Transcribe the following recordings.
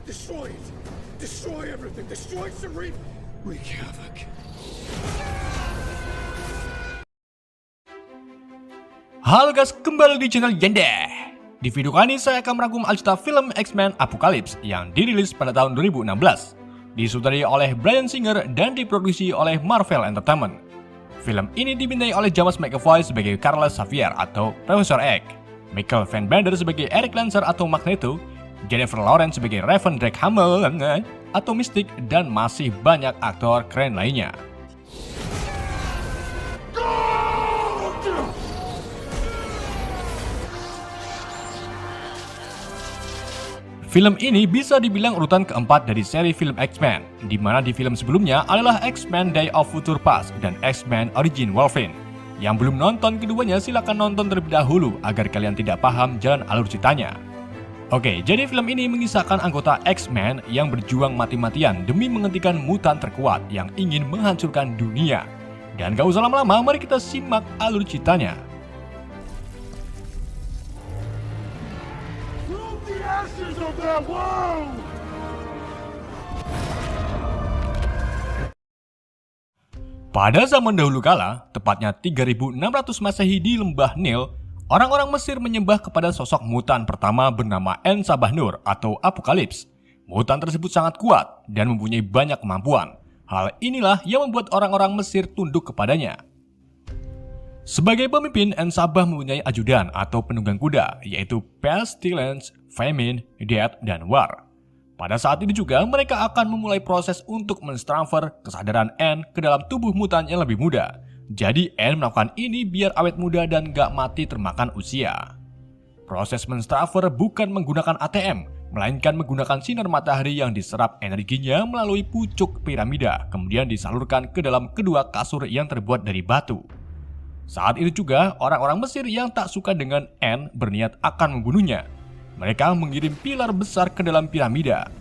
Destroy it! Destroy everything! Destroy Serene! Wreak havoc. Halo guys, kembali di channel Yende. Di video kali ini saya akan merangkum alur film X-Men Apocalypse yang dirilis pada tahun 2016. Disutradarai oleh Bryan Singer dan diproduksi oleh Marvel Entertainment. Film ini dibintangi oleh James McAvoy sebagai Carlos Xavier atau Profesor X, Michael Fassbender sebagai Erik Lancer atau Magneto, Jennifer Lawrence sebagai Raven Drake Hamill atau Mystique, dan masih banyak aktor keren lainnya. Film ini bisa dibilang urutan keempat dari seri film X-Men, di mana di film sebelumnya adalah X-Men Day of Future Past dan X-Men Origin Wolverine. Yang belum nonton keduanya silakan nonton terlebih dahulu agar kalian tidak paham jalan alur ceritanya. Oke, jadi film ini mengisahkan anggota X-Men yang berjuang mati-matian demi menghentikan mutan terkuat yang ingin menghancurkan dunia. Dan gak usah lama-lama, mari kita simak alur ceritanya. Pada zaman dahulu kala, tepatnya 3600 Masehi di lembah Nil, orang-orang Mesir menyembah kepada sosok mutan pertama bernama En-Sabah-Nur atau Apocalypse. Mutan tersebut sangat kuat dan mempunyai banyak kemampuan. Hal inilah yang membuat orang-orang Mesir tunduk kepadanya. Sebagai pemimpin, En-Sabah mempunyai ajudan atau penunggang kuda, yaitu Pestilence, Famine, Death, dan War. Pada saat itu juga mereka akan memulai proses untuk mentransfer kesadaran En ke dalam tubuh mutan yang lebih muda. Jadi En melakukan ini biar awet muda dan gak mati termakan usia. Proses mentransfer bukan menggunakan ATM, melainkan menggunakan sinar matahari yang diserap energinya melalui pucuk piramida, kemudian disalurkan ke dalam kedua kasur yang terbuat dari batu. Saat itu juga orang-orang Mesir yang tak suka dengan En berniat akan membunuhnya. Mereka mengirim pilar besar ke dalam piramida.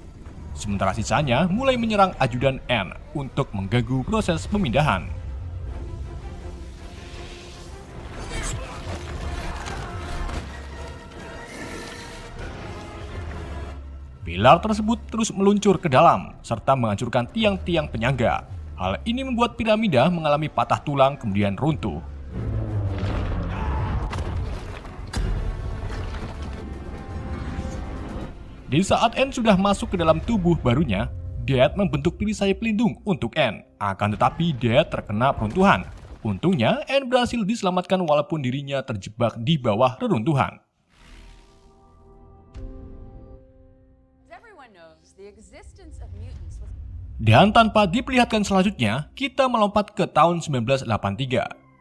Sementara sisanya mulai menyerang ajudan En untuk mengganggu proses pemindahan. Pilar tersebut terus meluncur ke dalam, serta menghancurkan tiang-tiang penyangga. Hal ini membuat piramida mengalami patah tulang kemudian runtuh. Di saat En sudah masuk ke dalam tubuh barunya, Death membentuk perisai pelindung untuk En. Akan tetapi Death terkena peruntuhan. Untungnya En berhasil diselamatkan walaupun dirinya terjebak di bawah reruntuhan. Dan tanpa diperlihatkan selanjutnya, kita melompat ke tahun 1983.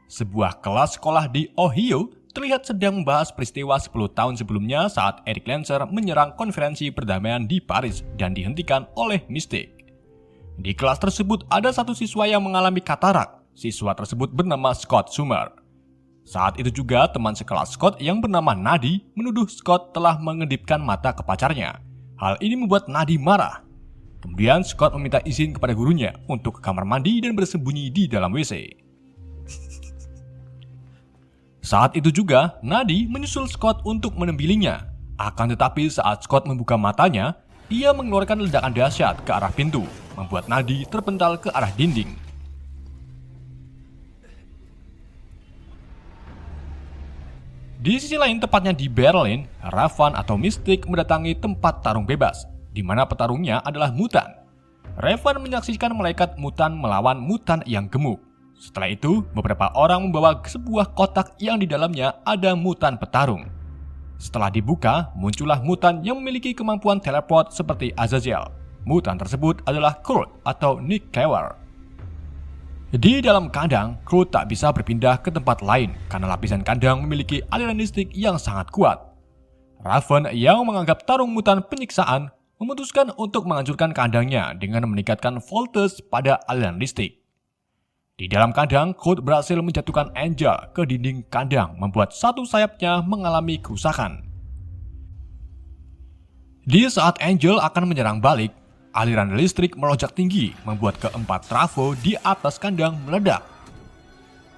Sebuah kelas sekolah di Ohio terlihat sedang membahas peristiwa 10 tahun sebelumnya saat Erik Lancer menyerang konferensi perdamaian di Paris dan dihentikan oleh Mystique. Di kelas tersebut ada satu siswa yang mengalami katarak. Siswa tersebut bernama Scott Summers. Saat itu juga teman sekelas Scott yang bernama Nadi menuduh Scott telah mengedipkan mata ke pacarnya. Hal ini membuat Nadi marah. Kemudian Scott meminta izin kepada gurunya untuk ke kamar mandi dan bersembunyi di dalam WC. Saat itu juga, Nadi menyusul Scott untuk menembilinya. Akan tetapi saat Scott membuka matanya, ia mengeluarkan ledakan dahsyat ke arah pintu, membuat Nadi terpental ke arah dinding. Di sisi lain, tepatnya di Berlin, Raven atau Mystique mendatangi tempat tarung bebas, di mana petarungnya adalah mutan. Raven menyaksikan malaikat mutan melawan mutan yang gemuk. Setelah itu, beberapa orang membawa sebuah kotak yang di dalamnya ada mutan petarung. Setelah dibuka, muncullah mutan yang memiliki kemampuan teleport seperti Azazel. Mutan tersebut adalah Kurt atau Nick Kewer. Di dalam kandang, Kurt tak bisa berpindah ke tempat lain karena lapisan kandang memiliki aliran listrik yang sangat kuat. Raven yang menganggap tarung mutan penyiksaan memutuskan untuk menghancurkan kandangnya dengan meningkatkan voltage pada aliran listrik. Di dalam kandang, Kurt berhasil menjatuhkan Angel ke dinding kandang, membuat satu sayapnya mengalami kerusakan. Di saat Angel akan menyerang balik, aliran listrik melonjak tinggi, membuat keempat trafo di atas kandang meledak.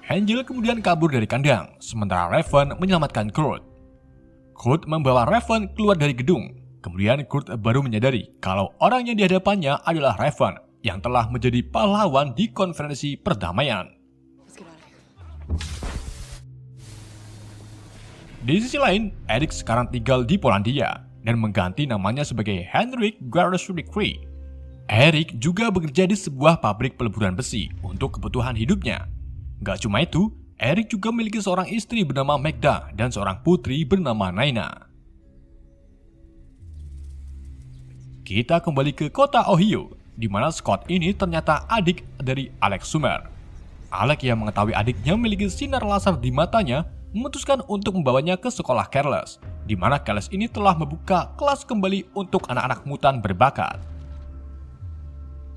Angel kemudian kabur dari kandang, sementara Raven menyelamatkan Kurt. Kurt membawa Raven keluar dari gedung. Kemudian Kurt baru menyadari kalau orang yang di hadapannya adalah Raven yang telah menjadi pahlawan di konferensi perdamaian. Di sisi lain, Erik sekarang tinggal di Polandia dan mengganti namanya sebagai Henrik Garsrikri. Erik juga bekerja di sebuah pabrik peleburan besi untuk kebutuhan hidupnya. Gak cuma itu, Erik juga memiliki seorang istri bernama Magda dan seorang putri bernama Naina. Kita kembali ke kota Ohio, di mana Scott ini ternyata adik dari Alex Summer. Alex yang mengetahui adiknya memiliki sinar laser di matanya, memutuskan untuk membawanya ke sekolah Careless, di mana Careless ini telah membuka kelas kembali untuk anak-anak mutan berbakat.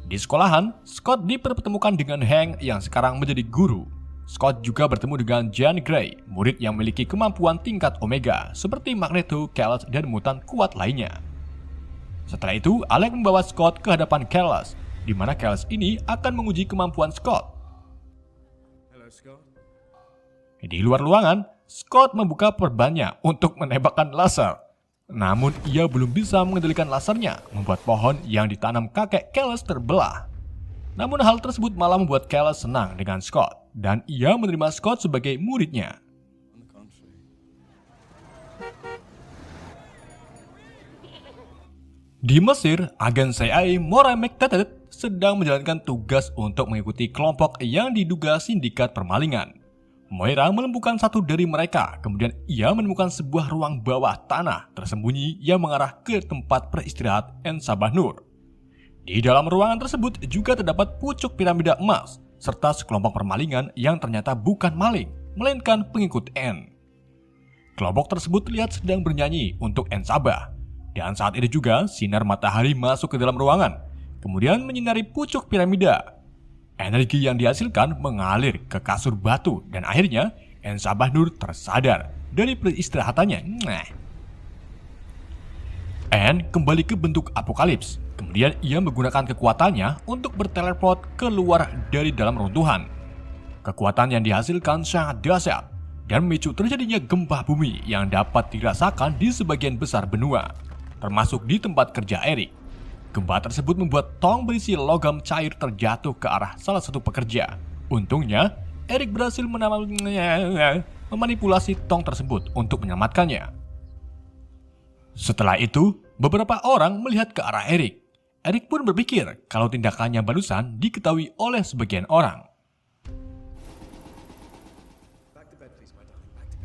Di sekolahan, Scott dipertemukan dengan Hank yang sekarang menjadi guru. Scott juga bertemu dengan Jean Grey, murid yang memiliki kemampuan tingkat Omega, seperti Magneto, Careless, dan mutan kuat lainnya. Setelah itu, Alex membawa Scott ke hadapan Careless, di mana Careless ini akan menguji kemampuan Scott. Di luar ruangan, Scott membuka perbannya untuk menembakkan laser. Namun ia belum bisa mengendalikan lasernya, membuat pohon yang ditanam kakek Careless terbelah. Namun hal tersebut malah membuat Careless senang dengan Scott, dan ia menerima Scott sebagai muridnya. Di Mesir, agen CIA Moira McTaggart sedang menjalankan tugas untuk mengikuti kelompok yang diduga sindikat permalingan. Moira melumpuhkan satu dari mereka, kemudian ia menemukan sebuah ruang bawah tanah tersembunyi yang mengarah ke tempat beristirahat En Sabah Nur. Di dalam ruangan tersebut juga terdapat pucuk piramida emas, serta sekelompok permalingan yang ternyata bukan maling, melainkan pengikut En. Kelompok tersebut terlihat sedang bernyanyi untuk En Sabah. Dan saat itu juga sinar matahari masuk ke dalam ruangan, kemudian menyinari pucuk piramida. Energi yang dihasilkan mengalir ke kasur batu dan akhirnya En Sabah Nur tersadar dari peristirahatannya. En kembali ke bentuk apokalips, kemudian ia menggunakan kekuatannya untuk berteleport keluar dari dalam runtuhan. Kekuatan yang dihasilkan sangat dahsyat dan memicu terjadinya gempa bumi yang dapat dirasakan di sebagian besar benua, termasuk di tempat kerja Erik. Gempa tersebut membuat tong berisi logam cair terjatuh ke arah salah satu pekerja. Untungnya, Erik berhasil memanipulasi tong tersebut untuk menyelamatkannya. Setelah itu, beberapa orang melihat ke arah Erik. Erik pun berpikir kalau tindakannya barusan diketahui oleh sebagian orang.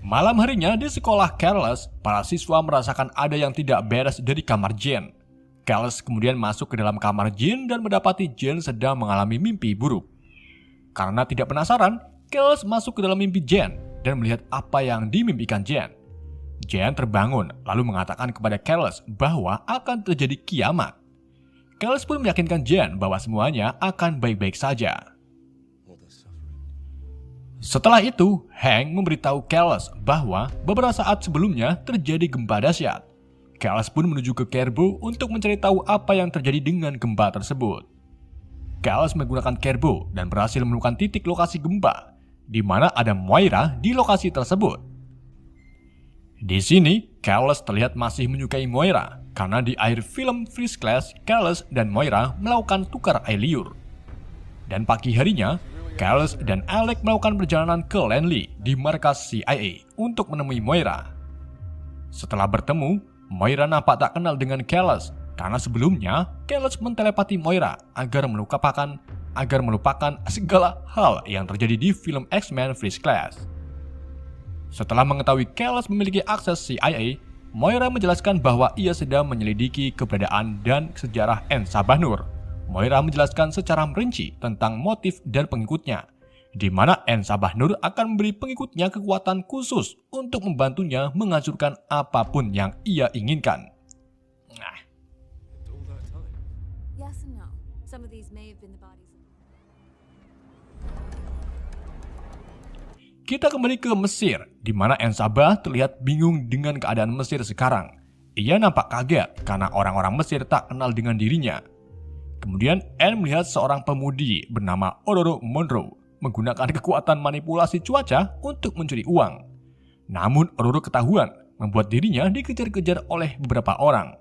Malam harinya di sekolah Careless, para siswa merasakan ada yang tidak beres dari kamar Jen. Careless kemudian masuk ke dalam kamar Jen dan mendapati Jen sedang mengalami mimpi buruk. Karena tidak penasaran, Careless masuk ke dalam mimpi Jen dan melihat apa yang dimimpikan Jen. Jen terbangun lalu mengatakan kepada Careless bahwa akan terjadi kiamat. Careless pun meyakinkan Jen bahwa semuanya akan baik-baik saja. Setelah itu, Hank memberitahu Careless bahwa beberapa saat sebelumnya terjadi gempa dahsyat. Careless pun menuju ke Kerbo untuk mencari tahu apa yang terjadi dengan gempa tersebut. Careless menggunakan Kerbo dan berhasil menemukan titik lokasi gempa, di mana ada Moira di lokasi tersebut. Di sini, Careless terlihat masih menyukai Moira, karena di akhir film First Class, Careless dan Moira melakukan tukar air liur. Dan pagi harinya, Careless dan Alex melakukan perjalanan ke Langley di markas CIA untuk menemui Moira. Setelah bertemu, Moira nampak tak kenal dengan Careless karena sebelumnya Careless mentelepati Moira agar melupakan segala hal yang terjadi di film X-Men First Class. Setelah mengetahui Careless memiliki akses CIA, Moira menjelaskan bahwa ia sedang menyelidiki keberadaan dan sejarah En Sabah Nur. Moira menjelaskan secara merinci tentang motif dan pengikutnya, di mana En Sabah Nur akan memberi pengikutnya kekuatan khusus untuk membantunya menghancurkan apapun yang ia inginkan. Kita kembali ke Mesir, di mana En Sabah terlihat bingung dengan keadaan Mesir sekarang. Ia nampak kaget karena orang-orang Mesir tak kenal dengan dirinya. Kemudian En melihat seorang pemudi bernama Ororo Monroe menggunakan kekuatan manipulasi cuaca untuk mencuri uang. Namun Ororo ketahuan, membuat dirinya dikejar-kejar oleh beberapa orang.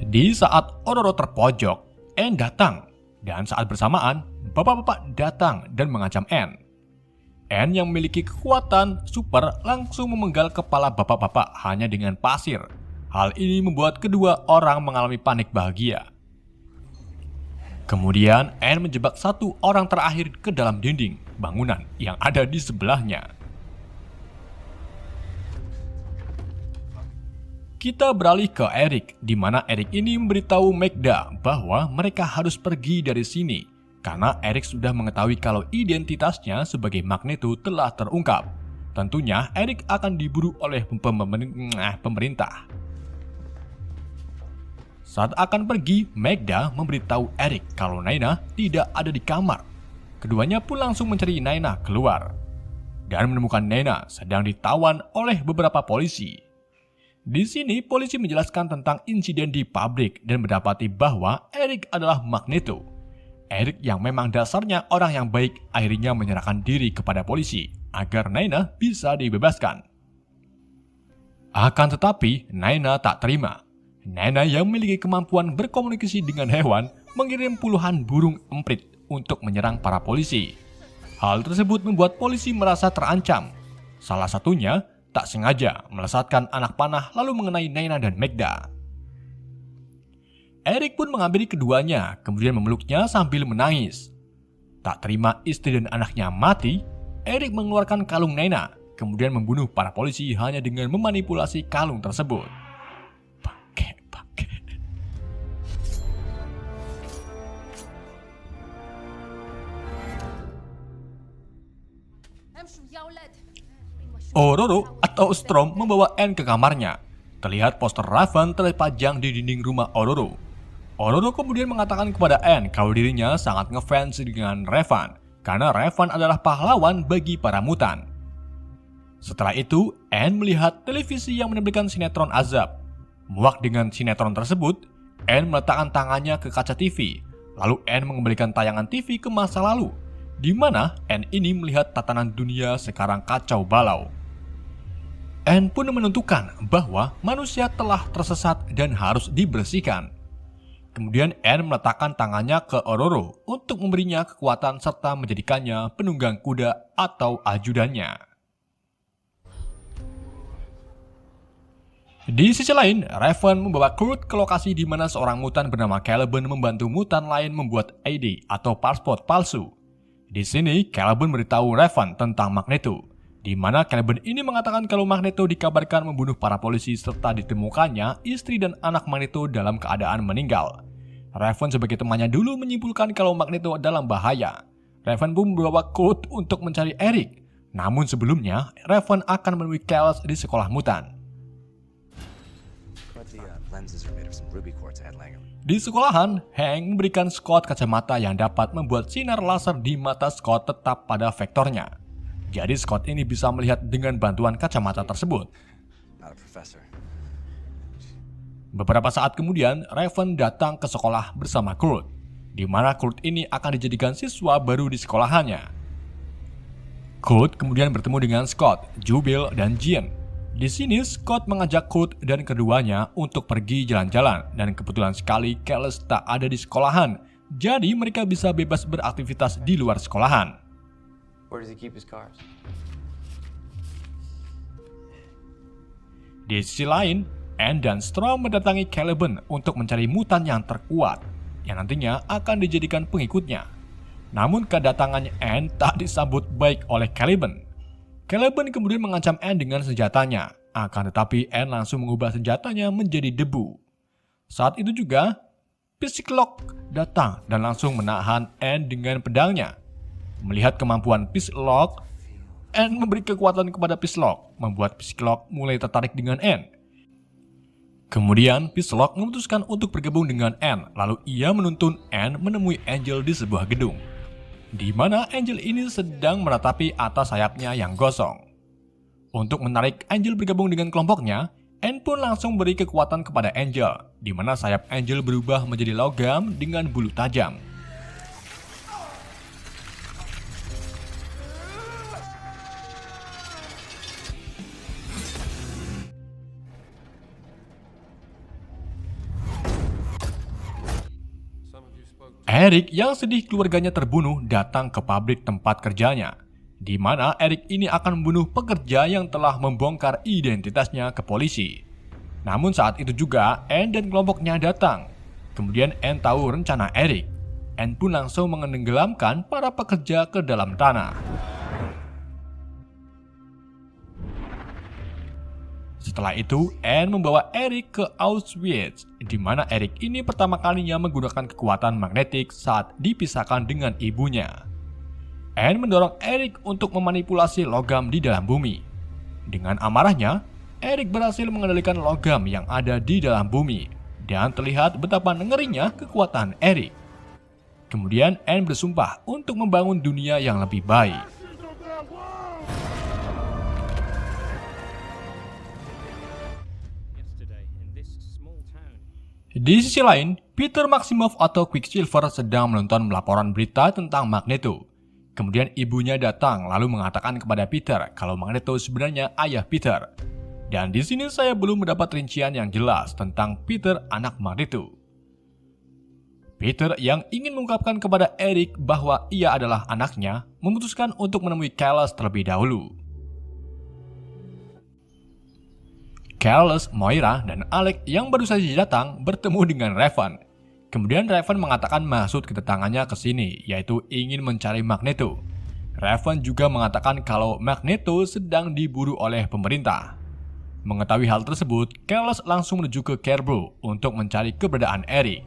Di saat Ororo terpojok, Anne datang. Dan saat bersamaan, bapak-bapak datang dan mengancam Anne. Anne yang memiliki kekuatan super langsung memenggal kepala bapak-bapak hanya dengan pasir. Hal ini membuat kedua orang mengalami panik bahagia. Kemudian Anne menjebak satu orang terakhir ke dalam dinding bangunan yang ada di sebelahnya. Kita beralih ke Eric, di mana Eric ini memberitahu Magda bahwa mereka harus pergi dari sini karena Eric sudah mengetahui kalau identitasnya sebagai Magneto telah terungkap. Tentunya Eric akan diburu oleh pemerintah. Saat akan pergi, Magda memberitahu Eric kalau Naina tidak ada di kamar. Keduanya pun langsung mencari Naina keluar dan menemukan Naina sedang ditawan oleh beberapa polisi. Di sini polisi menjelaskan tentang insiden di pabrik dan mendapati bahwa Eric adalah Magneto. Eric yang memang dasarnya orang yang baik akhirnya menyerahkan diri kepada polisi agar Naina bisa dibebaskan. Akan tetapi Naina tak terima. Naina yang memiliki kemampuan berkomunikasi dengan hewan mengirim puluhan burung emprit untuk menyerang para polisi. Hal tersebut membuat polisi merasa terancam. Salah satunya tak sengaja melesatkan anak panah lalu mengenai Naina dan Magda. Eric pun menghampiri keduanya, kemudian memeluknya sambil menangis. Tak terima istri dan anaknya mati, Eric mengeluarkan kalung Naina, kemudian membunuh para polisi hanya dengan memanipulasi kalung tersebut. Pakai. Ororo atau Storm membawa Anne ke kamarnya. Terlihat poster Raven terpajang di dinding rumah Ororo. Ororo kemudian mengatakan kepada Anne kalau dirinya sangat ngefans dengan Raven karena Raven adalah pahlawan bagi para mutan. Setelah itu, Anne melihat televisi yang menampilkan sinetron azab. Muak dengan sinetron tersebut, Anne meletakkan tangannya ke kaca TV. Lalu Anne mengembalikan tayangan TV ke masa lalu, di mana Anne ini melihat tatanan dunia sekarang kacau balau. Anne pun menentukan bahwa manusia telah tersesat dan harus dibersihkan. Kemudian Anne meletakkan tangannya ke Ororo untuk memberinya kekuatan serta menjadikannya penunggang kuda atau ajudannya. Di sisi lain, Raven membawa Kurt ke lokasi di mana seorang mutan bernama Caliban membantu mutan lain membuat ID atau paspor palsu. Di sini, Caliban memberitahu Raven tentang Magneto, di mana Caliban ini mengatakan kalau Magneto dikabarkan membunuh para polisi serta ditemukannya istri dan anak Magneto dalam keadaan meninggal. Raven sebagai temannya dulu menyimpulkan kalau Magneto dalam bahaya. Raven pun membawa Kurt untuk mencari Eric. Namun sebelumnya, Raven akan menemui Chaos di sekolah mutan. Di sekolahan, Hank memberikan Scott kacamata yang dapat membuat sinar laser di mata Scott tetap pada vektornya. Jadi Scott ini bisa melihat dengan bantuan kacamata tersebut. Beberapa saat kemudian, Raven datang ke sekolah bersama Kurt, di mana Kurt ini akan dijadikan siswa baru di sekolahannya. Kurt kemudian bertemu dengan Scott, Jubil, dan Jean. Di sini Scott mengajak Kurt dan keduanya untuk pergi jalan-jalan, dan kebetulan sekali Callus tak ada di sekolahan, jadi mereka bisa bebas beraktivitas di luar sekolahan. Where does he keep his cars? Di sisi lain, Anne dan Storm mendatangi Caliban untuk mencari mutan yang terkuat, yang nantinya akan dijadikan pengikutnya. Namun kedatangan Anne tak disambut baik oleh Caliban. Caliban kemudian mengancam Anne dengan senjatanya, akan tetapi Anne langsung mengubah senjatanya menjadi debu. Saat itu juga, Psylocke datang dan langsung menahan Anne dengan pedangnya. Melihat kemampuan Psylocke, Anne memberi kekuatan kepada Psylocke, membuat Psylocke mulai tertarik dengan Anne. Kemudian Psylocke memutuskan untuk bergabung dengan Anne, lalu ia menuntun Anne menemui Angel di sebuah gedung, di mana Angel ini sedang meratapi atas sayapnya yang gosong. Untuk menarik Angel bergabung dengan kelompoknya, Anne pun langsung beri kekuatan kepada Angel, di mana sayap Angel berubah menjadi logam dengan bulu tajam. Eric yang sedih keluarganya terbunuh datang ke pabrik tempat kerjanya, di mana Eric ini akan membunuh pekerja yang telah membongkar identitasnya ke polisi. Namun saat itu juga Anne dan kelompoknya datang. Kemudian Anne tahu rencana Eric. Anne pun langsung menenggelamkan para pekerja ke dalam tanah. Setelah itu, Anne membawa Eric ke Auschwitz, di mana Eric ini pertama kalinya menggunakan kekuatan magnetik saat dipisahkan dengan ibunya. Anne mendorong Eric untuk memanipulasi logam di dalam bumi. Dengan amarahnya, Eric berhasil mengendalikan logam yang ada di dalam bumi, dan terlihat betapa ngerinya kekuatan Eric. Kemudian Anne bersumpah untuk membangun dunia yang lebih baik. Di sisi lain, Peter Maximoff atau Quicksilver sedang menonton laporan berita tentang Magneto. Kemudian ibunya datang lalu mengatakan kepada Peter kalau Magneto sebenarnya ayah Peter. Dan di sini saya belum mendapat rincian yang jelas tentang Peter anak Magneto. Peter yang ingin mengungkapkan kepada Eric bahwa ia adalah anaknya, memutuskan untuk menemui Callus terlebih dahulu. Callus, Moira, dan Alec yang baru saja datang bertemu dengan Raven. Kemudian Raven mengatakan maksud kedatangannya ke sini, yaitu ingin mencari Magneto. Raven juga mengatakan kalau Magneto sedang diburu oleh pemerintah. Mengetahui hal tersebut, Callus langsung menuju ke Cerebro untuk mencari keberadaan Eric.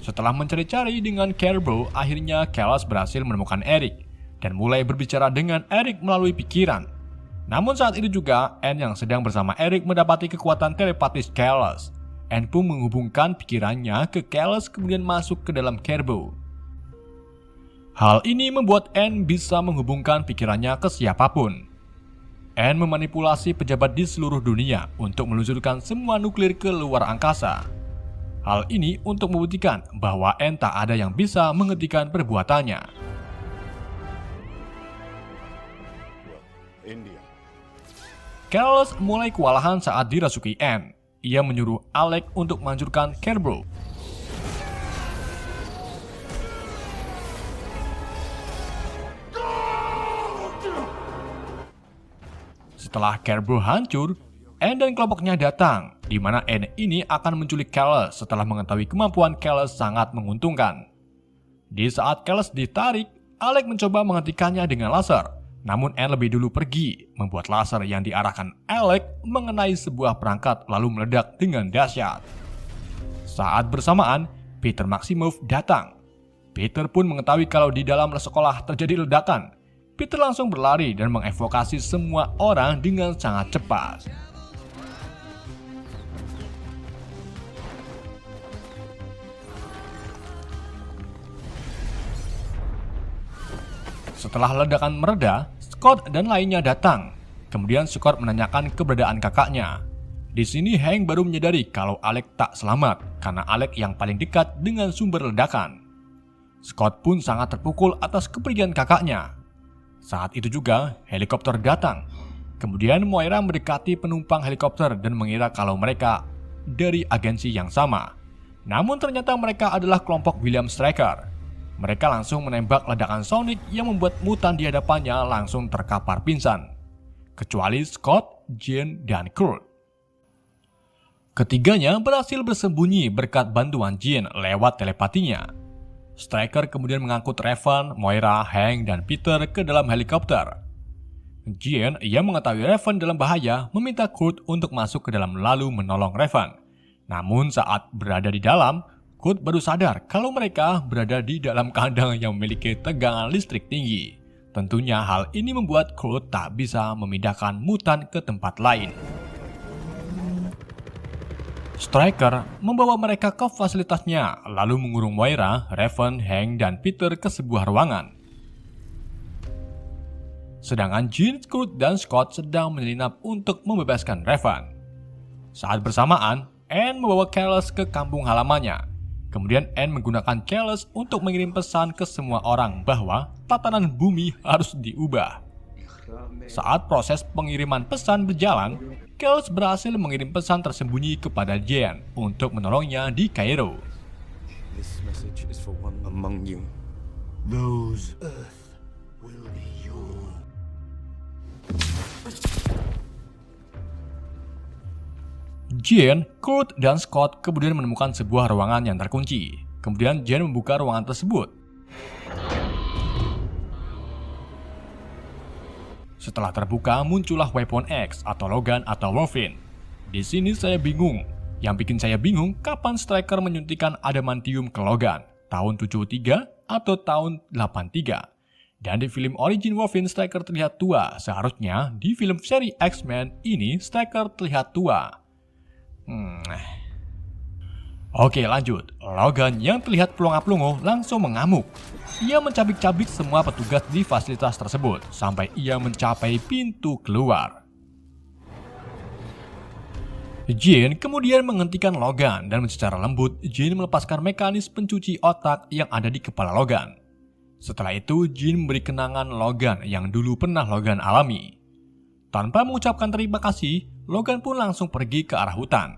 Setelah mencari-cari dengan Cerebro, akhirnya Callus berhasil menemukan Eric dan mulai berbicara dengan Eric melalui pikiran. Namun saat itu juga, Anne yang sedang bersama Eric mendapati kekuatan telepatis Callus. Anne pun menghubungkan pikirannya ke Callus kemudian masuk ke dalam Cerebro. Hal ini membuat Anne bisa menghubungkan pikirannya ke siapapun. Anne memanipulasi pejabat di seluruh dunia untuk meluncurkan semua nuklir ke luar angkasa. Hal ini untuk membuktikan bahwa Anne tak ada yang bisa menghentikan perbuatannya. Callus mulai kewalahan saat dirasuki Anne. Ia menyuruh Alec untuk menghancurkan Cerebro. Setelah Cerebro hancur, Anne dan kelompoknya datang, di mana Anne ini akan menculik Callus setelah mengetahui kemampuan Callus sangat menguntungkan. Di saat Callus ditarik, Alec mencoba menghentikannya dengan laser. Namun Anne lebih dulu pergi, membuat laser yang diarahkan Alec mengenai sebuah perangkat lalu meledak dengan dahsyat. Saat bersamaan, Peter Maximoff datang. Peter pun mengetahui kalau di dalam sekolah terjadi ledakan. Peter langsung berlari dan mengevokasi semua orang dengan sangat cepat. Setelah ledakan mereda, Scott dan lainnya datang. Kemudian Scott menanyakan keberadaan kakaknya. Di sini Hank baru menyadari kalau Alec tak selamat karena Alec yang paling dekat dengan sumber ledakan. Scott pun sangat terpukul atas kepergian kakaknya. Saat itu juga helikopter datang. Kemudian Moira mendekati penumpang helikopter dan mengira kalau mereka dari agensi yang sama. Namun ternyata mereka adalah kelompok William Stryker. Mereka langsung menembak ledakan sonik yang membuat mutan di hadapannya langsung terkapar pingsan. Kecuali Scott, Jean, dan Kurt. Ketiganya berhasil bersembunyi berkat bantuan Jean lewat telepatinya. Stryker kemudian mengangkut Raven, Moira, Hank, dan Peter ke dalam helikopter. Jean yang mengetahui Raven dalam bahaya meminta Kurt untuk masuk ke dalam lalu menolong Raven. Namun saat berada di dalam, Kurt baru sadar kalau mereka berada di dalam kandang yang memiliki tegangan listrik tinggi. Tentunya hal ini membuat Kurt tak bisa memindahkan mutan ke tempat lain. Stryker membawa mereka ke fasilitasnya, lalu mengurung Moira, Raven, Hank, dan Peter ke sebuah ruangan. Sedangkan Jean, Kurt, dan Scott sedang menyelinap untuk membebaskan Raven. Saat bersamaan, Anne membawa Callus ke kampung halamannya. Kemudian Anne menggunakan Callus untuk mengirim pesan ke semua orang bahwa tatanan bumi harus diubah. Saat proses pengiriman pesan berjalan, Kells berhasil mengirim pesan tersembunyi kepada Jen untuk menolongnya di Kairo. This message is for one among you. Those Earth will be yours. Jen, Kurt, dan Scott kemudian menemukan sebuah ruangan yang terkunci. Kemudian Jen membuka ruangan tersebut. Setelah terbuka, muncullah Weapon X atau Logan atau Wolverine. Di sini saya bingung. Yang bikin saya bingung, kapan Stryker menyuntikkan adamantium ke Logan? Tahun 73 atau tahun 83? Dan di film origin Wolverine, Stryker terlihat tua. Seharusnya di film seri X-Men ini, Stryker terlihat tua. Oke, lanjut. Logan yang terlihat pelongo-pelongo langsung mengamuk. Ia mencabik-cabik semua petugas di fasilitas tersebut sampai ia mencapai pintu keluar. Jane kemudian menghentikan Logan dan secara lembut Jane melepaskan mekanis pencuci otak yang ada di kepala Logan. Setelah itu Jane memberi kenangan Logan yang dulu pernah Logan alami. Tanpa mengucapkan terima kasih, Logan pun langsung pergi ke arah hutan.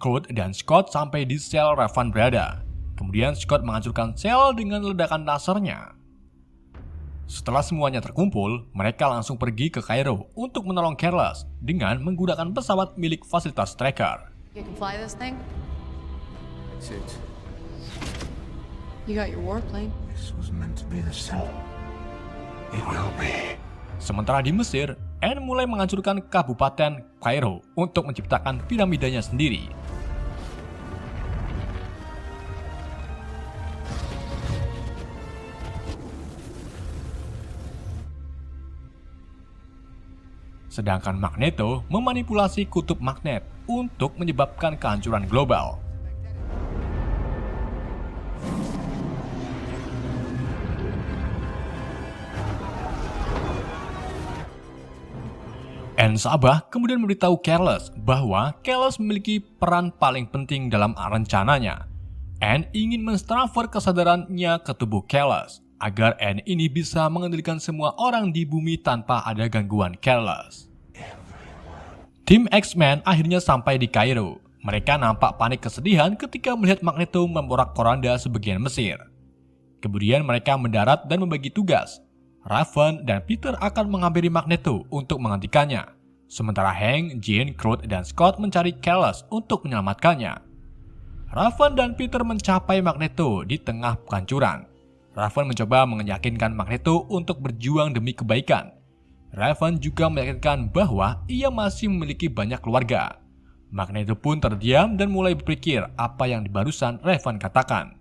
Kurt dan Scott sampai di sel Raven berada. Kemudian Scott menghancurkan sel dengan ledakan lasernya. Setelah semuanya terkumpul, mereka langsung pergi ke Kairo untuk menolong Careless dengan menggunakan pesawat milik fasilitas Stryker. You can fly this thing? That's it. You got your warplane. This was meant to be the cell. It will be. Sementara di Mesir, Anne mulai menghancurkan kabupaten Kairo untuk menciptakan piramidanya sendiri. Sedangkan Magneto memanipulasi kutub magnet untuk menyebabkan kehancuran global. Anne Sabah kemudian memberitahu Careless bahwa Careless memiliki peran paling penting dalam rencananya. Anne ingin mentransfer kesadarannya ke tubuh Careless agar Anne ini bisa mengendalikan semua orang di bumi tanpa ada gangguan Careless. Tim X-Men akhirnya sampai di Kairo. Mereka nampak panik kesedihan ketika melihat Magneto memporak-poranda sebagian Mesir. Kemudian mereka mendarat dan membagi tugas. Raven dan Peter akan menghampiri Magneto untuk menghentikannya. Sementara Hank, Jean, Kurt, dan Scott mencari Careless untuk menyelamatkannya. Raven dan Peter mencapai Magneto di tengah kehancuran. Raven mencoba meyakinkan Magneto untuk berjuang demi kebaikan. Raven juga meyakinkan bahwa ia masih memiliki banyak keluarga. Magneto pun terdiam dan mulai berpikir apa yang barusan Raven katakan.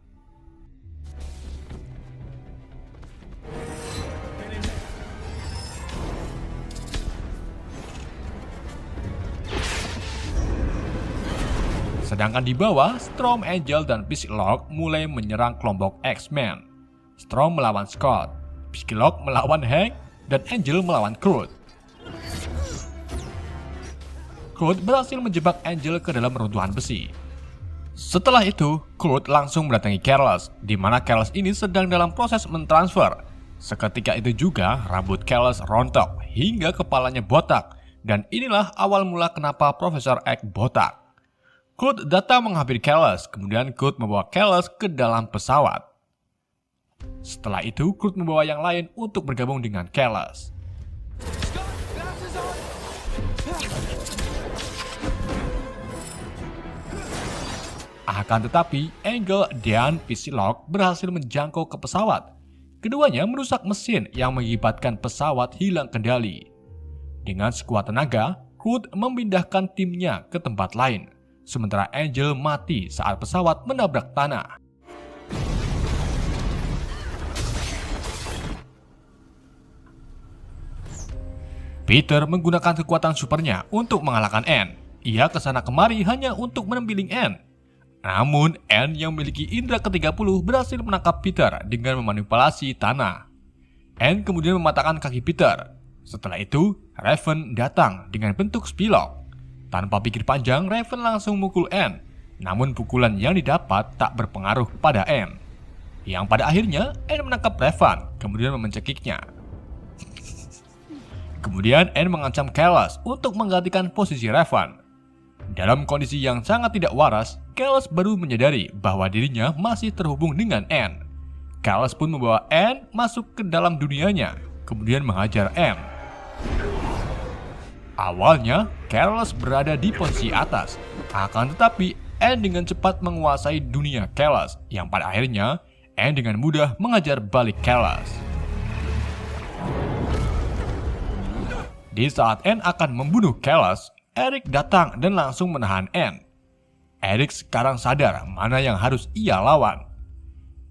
Sedangkan di bawah, Storm, Angel, dan Psylocke mulai menyerang kelompok X-Men. Storm melawan Scott, Psylocke melawan Hank, dan Angel melawan Kurt. Kurt berhasil menjebak Angel ke dalam runtuhan besi. Setelah itu, Kurt langsung mendatangi Careless, di mana Careless ini sedang dalam proses mentransfer. Seketika itu juga, rambut Careless rontok hingga kepalanya botak, dan inilah awal mula kenapa Profesor X botak. Kurt datang menghampiri Careless, kemudian Kurt membawa Careless ke dalam pesawat. Setelah itu, Kurt membawa yang lain untuk bergabung dengan Careless. Akan tetapi, Angel dan Psylocke berhasil menjangkau ke pesawat. Keduanya merusak mesin yang mengakibatkan pesawat hilang kendali. Dengan sekuat tenaga, Kurt memindahkan timnya ke tempat lain. Sementara Angel mati saat pesawat menabrak tanah. Peter menggunakan kekuatan supernya untuk mengalahkan Anne. Ia kesana kemari hanya untuk menempiling Anne. Namun, Anne yang memiliki indera ke-30 berhasil menangkap Peter dengan memanipulasi tanah. Anne kemudian mematahkan kaki Peter. Setelah itu, Raven datang dengan bentuk Psylocke. Tanpa pikir panjang, Raven langsung memukul Anne. Namun pukulan yang didapat tak berpengaruh pada Anne, yang pada akhirnya Anne menangkap Revan, kemudian mencekiknya. Kemudian Anne mengancam Kallus untuk menggantikan posisi Revan. Dalam kondisi yang sangat tidak waras, Kallus baru menyadari bahwa dirinya masih terhubung dengan Anne. Kallus pun membawa Anne masuk ke dalam dunianya, kemudian menghajar Anne. Awalnya, Kallus berada di posisi atas, akan tetapi Anne dengan cepat menguasai dunia Kallus, yang pada akhirnya Anne dengan mudah mengajar balik Kallus. Di saat Anne akan membunuh Kallus, Eric datang dan langsung menahan Anne. Eric sekarang sadar mana yang harus ia lawan.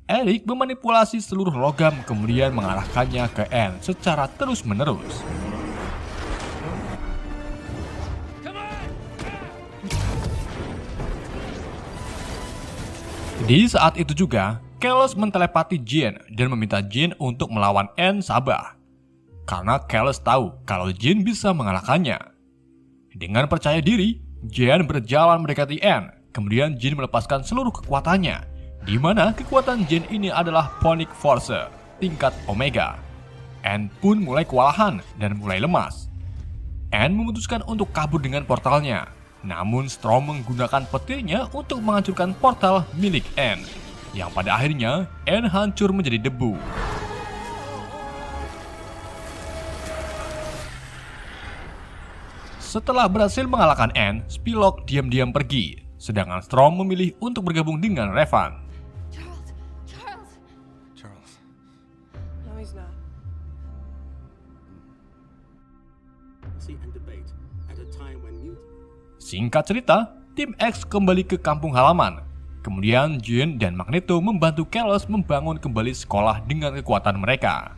Eric memanipulasi seluruh logam kemudian mengarahkannya ke Anne secara terus-menerus. Di saat itu juga, Kallus mentelepati Jean dan meminta Jean untuk melawan Anne Sabah. Karena Kallus tahu kalau Jean bisa mengalahkannya. Dengan percaya diri, Jean berjalan mendekati Anne. Kemudian Jean melepaskan seluruh kekuatannya, di mana kekuatan Jean ini adalah Phoenix Force tingkat Omega. Anne pun mulai kewalahan dan mulai lemas. Anne memutuskan untuk kabur dengan portalnya. Namun Storm menggunakan petirnya untuk menghancurkan portal milik Anne, yang pada akhirnya Anne hancur menjadi debu. Setelah berhasil mengalahkan Anne, Spillock diam-diam pergi, sedangkan Storm memilih untuk bergabung dengan Revan. Charles. No, he's not. And debate at a time when Singkat cerita, tim X kembali ke kampung halaman. Kemudian Jean dan Magneto membantu Kallus membangun kembali sekolah dengan kekuatan mereka.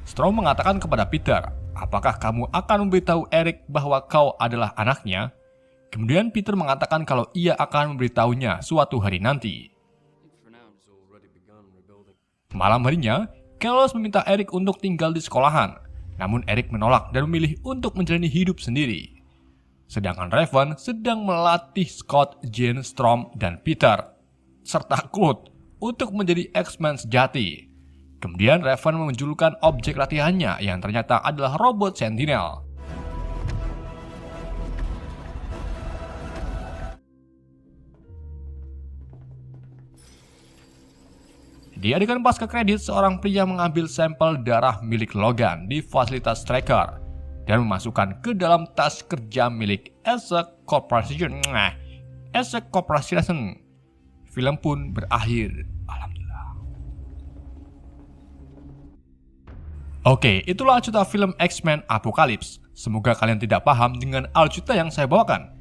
Storm mengatakan kepada Peter, apakah kamu akan memberitahu Eric bahwa kau adalah anaknya? Kemudian Peter mengatakan kalau ia akan memberitahunya suatu hari nanti. Malam harinya, Kallus meminta Eric untuk tinggal di sekolahan. Namun Eric menolak dan memilih untuk menjalani hidup sendiri. Sedangkan Revan sedang melatih Scott, Jean, Storm, dan Peter, serta Claude untuk menjadi X-Men sejati. Kemudian Revan menjulurkan objek latihannya yang ternyata adalah robot Sentinel. Di adegan pasca kredit, seorang pria mengambil sampel darah milik Logan di fasilitas tracker dan memasukkan ke dalam tas kerja milik Essex Corporation. Essex Corporation. Film pun berakhir. Alhamdulillah. Oke, itulah alcuta film X-Men Apocalypse. Semoga kalian tidak paham dengan alcuta yang saya bawakan.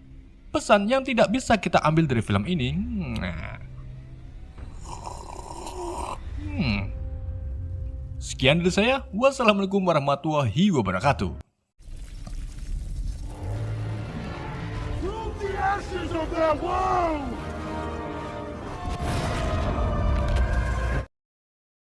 Pesan yang tidak bisa kita ambil dari film ini. Sekian dari saya. Wassalamualaikum warahmatullahi wabarakatuh. ashes of their world!